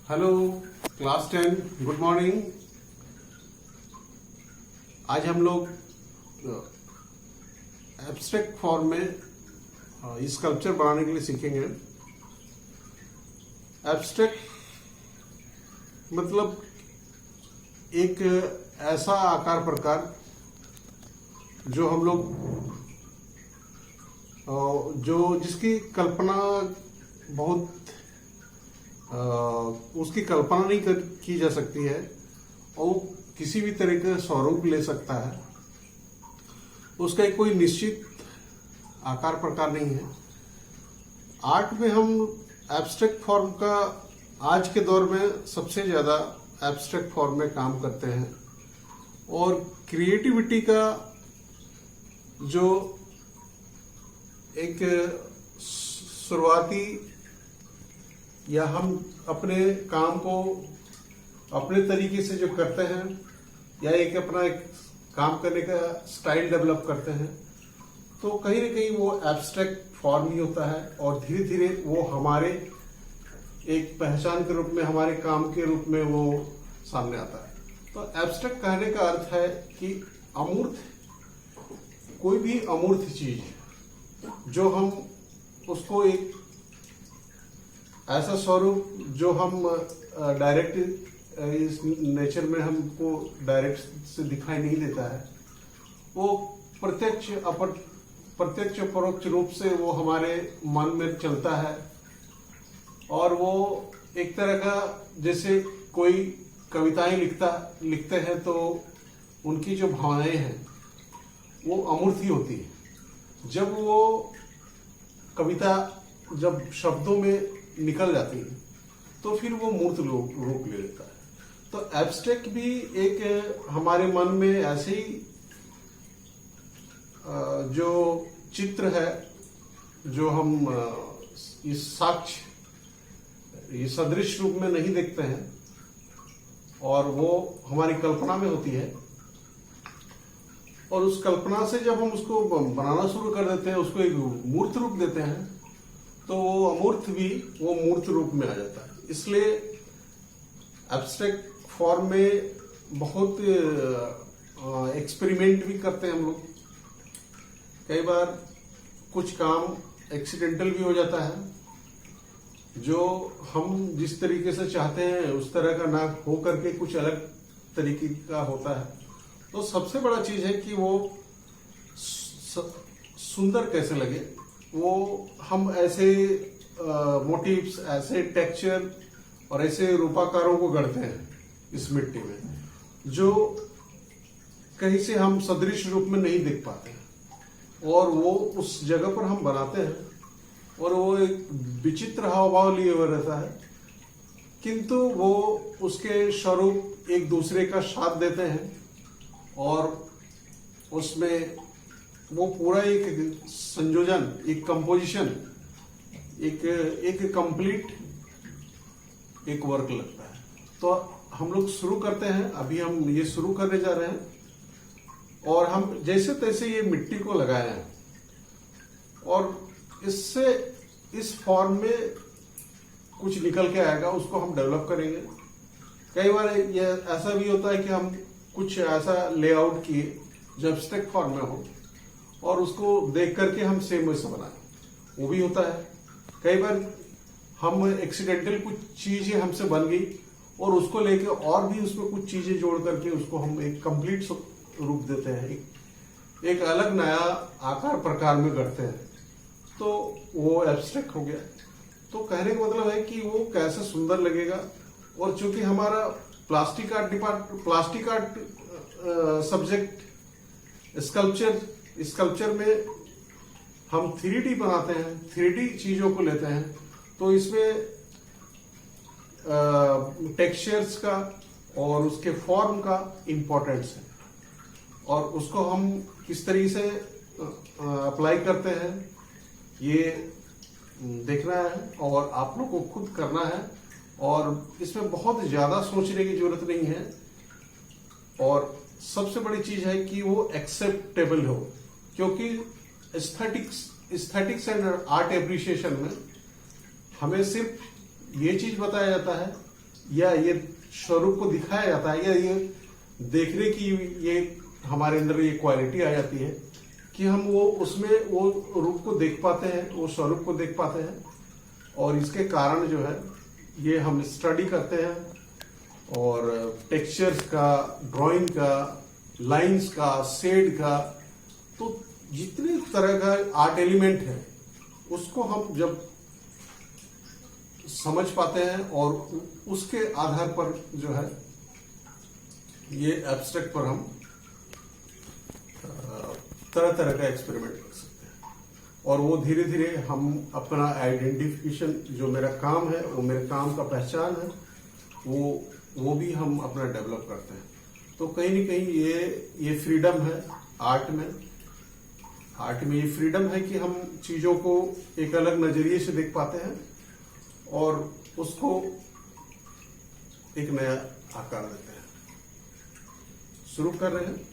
Hello class 10, good morning. आज हम लोग एब्स्ट्रैक्ट फॉर्म में स्कल्पचर बनाने के लिए सीखेंगे। एब्स्ट्रैक्ट मतलब एक ऐसा आकार प्रकार जो हम लोग जो जिसकी कल्पना बहुत उसकी कल्पना नहीं की जा सकती है और किसी भी तरह का स्वरूप ले सकता है। उसका एक कोई निश्चित आकार प्रकार नहीं है। आर्ट में हम एब्स्ट्रैक्ट फॉर्म का आज के दौर में सबसे ज्यादा एब्स्ट्रैक्ट फॉर्म में काम करते हैं और क्रिएटिविटी का जो एक शुरुआती या हम अपने काम को अपने तरीके से जो करते हैं या एक अपना एक काम करने का स्टाइल डेवलप करते हैं तो कहीं ना कहीं वो एब्स्ट्रैक्ट फॉर्म ही होता है और धीरे धीरे वो हमारे एक पहचान के रूप में हमारे काम के रूप में वो सामने आता है। तो एब्स्ट्रैक्ट कहने का अर्थ है कि अमूर्त, कोई भी अमूर्त चीज जो हम उसको एक ऐसा स्वरूप जो हम डायरेक्ट इस नेचर में हमको डायरेक्ट से दिखाई नहीं देता है, वो प्रत्यक्ष परोक्ष रूप से वो हमारे मन में चलता है और वो एक तरह का जैसे कोई कविताएं लिखते हैं तो उनकी जो भावनाएं हैं वो अमूर्त ही होती है। जब वो कविता जब शब्दों में निकल जाती है तो फिर वो मूर्त रूप ले लेता है। तो एब्स्ट्रैक्ट भी एक हमारे मन में ऐसे ही जो चित्र है जो हम इस साक्ष्य ये सदृश रूप में नहीं देखते हैं और वो हमारी कल्पना में होती है और उस कल्पना से जब हम उसको बनाना शुरू कर देते हैं, उसको एक मूर्त रूप देते हैं तो वो अमूर्त भी वो मूर्त रूप में आ जाता है। इसलिए एब्स्ट्रैक्ट फॉर्म में बहुत एक्सपेरिमेंट भी करते हैं हम लोग। कई बार कुछ काम एक्सीडेंटल भी हो जाता है जो हम जिस तरीके से चाहते हैं उस तरह का ना हो करके कुछ अलग तरीके का होता है। तो सबसे बड़ा चीज है कि वो सुंदर कैसे लगे, वो हम ऐसे मोटिव्स, ऐसे टेक्सचर और ऐसे रूपाकारों को गढ़ते हैं इस मिट्टी में जो कहीं से हम सदृश रूप में नहीं देख पाते हैं और वो उस जगह पर हम बनाते हैं और वो एक विचित्र हाव भाव लिए हुए रहता है, किंतु वो उसके स्वरूप एक दूसरे का साथ देते हैं और उसमें वो पूरा एक संयोजन, एक कंपोजिशन, एक कंप्लीट एक वर्क लगता है। तो हम लोग शुरू करते हैं, अभी हम ये शुरू करने जा रहे हैं और हम जैसे तैसे ये मिट्टी को लगाए हैं और इससे इस फॉर्म में कुछ निकल के आएगा, उसको हम डेवलप करेंगे। कई बार ये ऐसा भी होता है कि हम कुछ ऐसा लेआउट किए जो एब्स्ट्रैक्ट फॉर्म में हो और उसको देख करके हम सेम वैसा बनाए, वो भी होता है। कई बार हम एक्सीडेंटल कुछ चीजें हमसे बन गई और उसको लेके और भी उसमें कुछ चीजें जोड़ करके उसको हम एक कंप्लीट रूप देते हैं, एक अलग नया आकार प्रकार में करते हैं, तो वो एब्स्ट्रैक्ट हो गया। तो कहने का मतलब है कि वो कैसे सुंदर लगेगा। और चूंकि हमारा प्लास्टिक आर्ट सब्जेक्ट स्कल्पचर में हम 3D बनाते हैं, 3D चीजों को लेते हैं, तो इसमें टेक्सचर्स का और उसके फॉर्म का इम्पोर्टेंस है और उसको हम किस तरीके से अप्लाई करते हैं ये देखना है और आप लोग को खुद करना है और इसमें बहुत ज्यादा सोचने की जरूरत नहीं है और सबसे बड़ी चीज है कि वो एक्सेप्टेबल हो, क्योंकि एस्थेटिक्स एंड आर्ट एप्रिसिएशन में हमें सिर्फ ये चीज बताया जाता है या ये स्वरूप को दिखाया जाता है, या ये देखने की ये हमारे अंदर ये क्वालिटी आ जाती है कि हम वो उसमें वो रूप को देख पाते हैं, वो स्वरूप को देख पाते हैं। और इसके कारण जो है ये हम स्टडी करते हैं और टेक्सचर्स का, ड्राइंग का, लाइंस का, शेड का, तो जितने तरह का आर्ट एलिमेंट है उसको हम जब समझ पाते हैं और उसके आधार पर जो है ये एब्स्ट्रैक्ट पर हम तरह तरह का एक्सपेरिमेंट कर सकते हैं। और वो धीरे धीरे हम अपना आइडेंटिफिकेशन, जो मेरा काम है, वो मेरे काम का पहचान है, वो भी हम अपना डेवलप करते हैं। तो कहीं ना कहीं ये फ्रीडम है आर्ट में। आर्ट में ये फ्रीडम है कि हम चीजों को एक अलग नजरिए से देख पाते हैं और उसको एक नया आकार देते हैं। शुरू कर रहे हैं।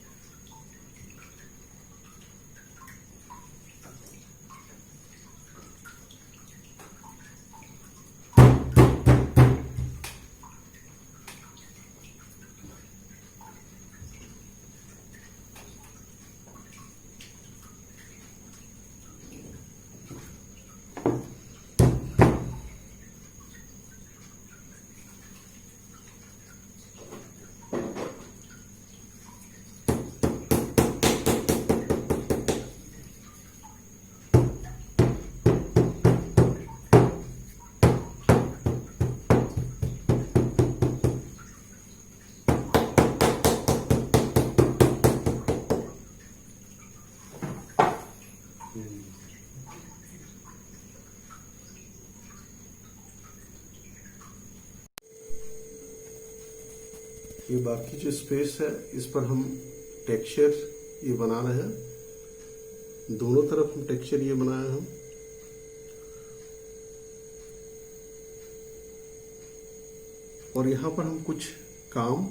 ये बाकी जो स्पेस है इस पर हम टेक्सचर ये बना रहे हैं। दोनों तरफ हम टेक्सचर ये बनाए हैं। और यहां पर हम कुछ काम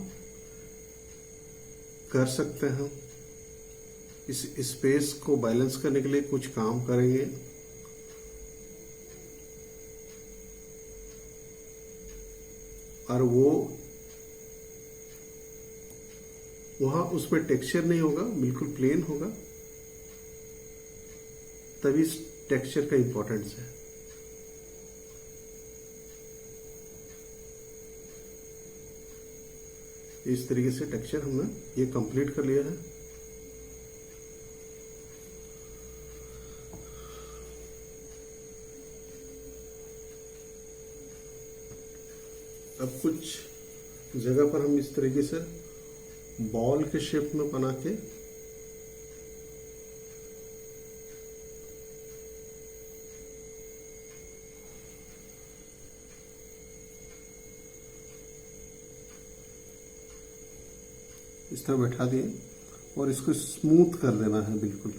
कर सकते हैं। इस स्पेस को बैलेंस करने के लिए कुछ काम करेंगे। और वो वहां उस पर टेक्सचर नहीं होगा, बिल्कुल प्लेन होगा। तभी इस टेक्सचर का इंपॉर्टेंस है। इस तरीके से टेक्सचर हमने ये कंप्लीट कर लिया है। अब कुछ जगह पर हम इस तरीके से बॉल के शेप में बना के इस तरह बैठा दिए और इसको स्मूथ कर देना है बिल्कुल।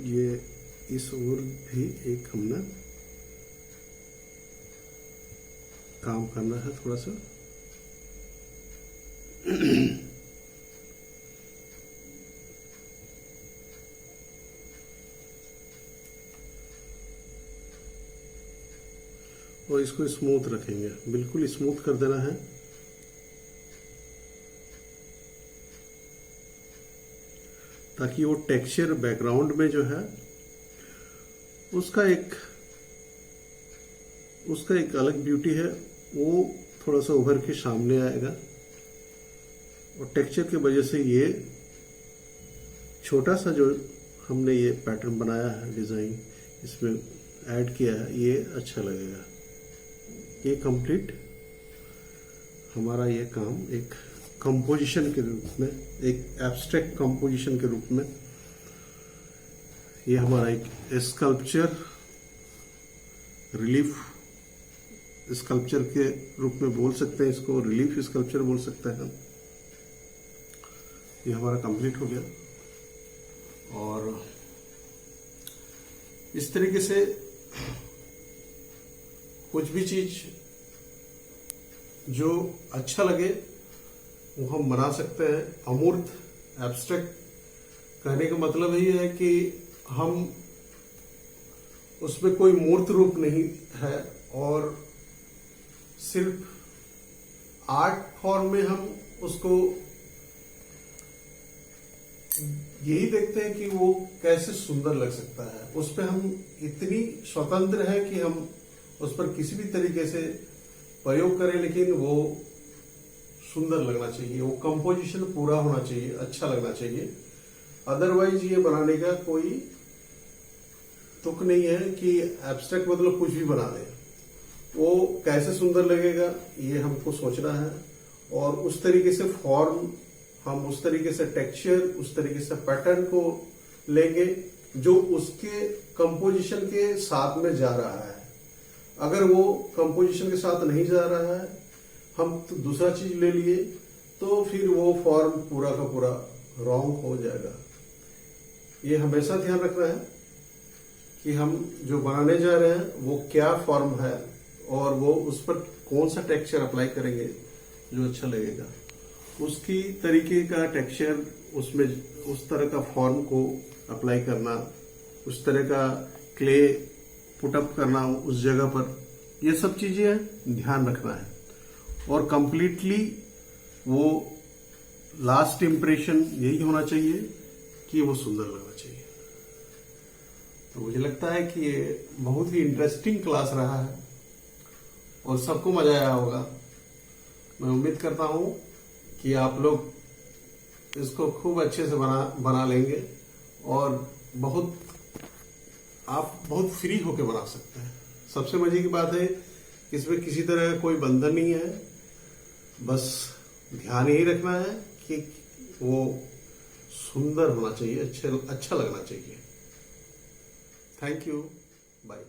ये इस ओर भी एक हमने काम करना है थोड़ा सा। और इसको स्मूथ रखेंगे, बिल्कुल स्मूथ कर देना है। ताकि वो टेक्सचर बैकग्राउंड में जो है उसका एक अलग ब्यूटी है, वो थोड़ा सा उभर के सामने आएगा। और टेक्सचर की वजह से ये छोटा सा जो हमने ये पैटर्न बनाया है, डिजाइन इसमें ऐड किया है, ये अच्छा लगेगा। ये कंप्लीट हमारा ये काम एक कंपोजिशन के रूप में, एक एब्स्ट्रैक्ट कंपोजिशन के रूप में, ये हमारा एक स्कल्पचर, रिलीफ स्कल्पचर के रूप में बोल सकते हैं इसको, रिलीफ स्कल्पचर बोल सकते हैं हम। ये हमारा कंप्लीट हो गया। और इस तरीके से कुछ भी चीज जो अच्छा लगे वो हम बना सकते हैं। अमूर्त, एब्स्ट्रैक्ट कहने का मतलब ही है कि हम उसमें कोई मूर्त रूप नहीं है और सिर्फ आर्ट फॉर्म में हम उसको यही देखते हैं कि वो कैसे सुंदर लग सकता है। उस पर हम इतनी स्वतंत्र है कि हम उस पर किसी भी तरीके से प्रयोग करें, लेकिन वो सुंदर लगना चाहिए, वो कंपोजिशन पूरा होना चाहिए, अच्छा लगना चाहिए। अदरवाइज ये बनाने का कोई तुक नहीं है कि एब्स्ट्रैक्ट मतलब कुछ भी बना दें। वो कैसे सुंदर लगेगा ये हमको सोचना है, और उस तरीके से फॉर्म, हम उस तरीके से टेक्सचर, उस तरीके से पैटर्न को लेंगे जो उसके कंपोजिशन के साथ में जा रहा है। अगर वो कंपोजिशन के साथ नहीं जा रहा है, हम तो दूसरा चीज ले लिए, तो फिर वो फॉर्म पूरा का पूरा रॉन्ग हो जाएगा। ये हमेशा ध्यान रखना है कि हम जो बनाने जा रहे हैं वो क्या फॉर्म है और वो उस पर कौन सा टेक्सचर अप्लाई करेंगे जो अच्छा लगेगा। उसकी तरीके का टेक्सचर, उसमें उस तरह का फॉर्म को अप्लाई करना, उस तरह का क्ले पुटअप करना उस जगह पर, ये सब चीजें ध्यान रखना है। और कंप्लीटली वो लास्ट इम्प्रेशन यही होना चाहिए कि वो सुंदर लगना चाहिए। तो मुझे लगता है कि ये बहुत ही इंटरेस्टिंग क्लास रहा है और सबको मजा आया होगा। मैं उम्मीद करता हूं कि आप लोग इसको खूब अच्छे से बना लेंगे और आप बहुत फ्री होकर बना सकते हैं। सबसे मजे की बात है कि इसमें किसी तरह का कोई बंधन नहीं है, बस ध्यान यही रखना है कि वो सुंदर होना चाहिए, अच्छा लगना चाहिए। Thank you, bye.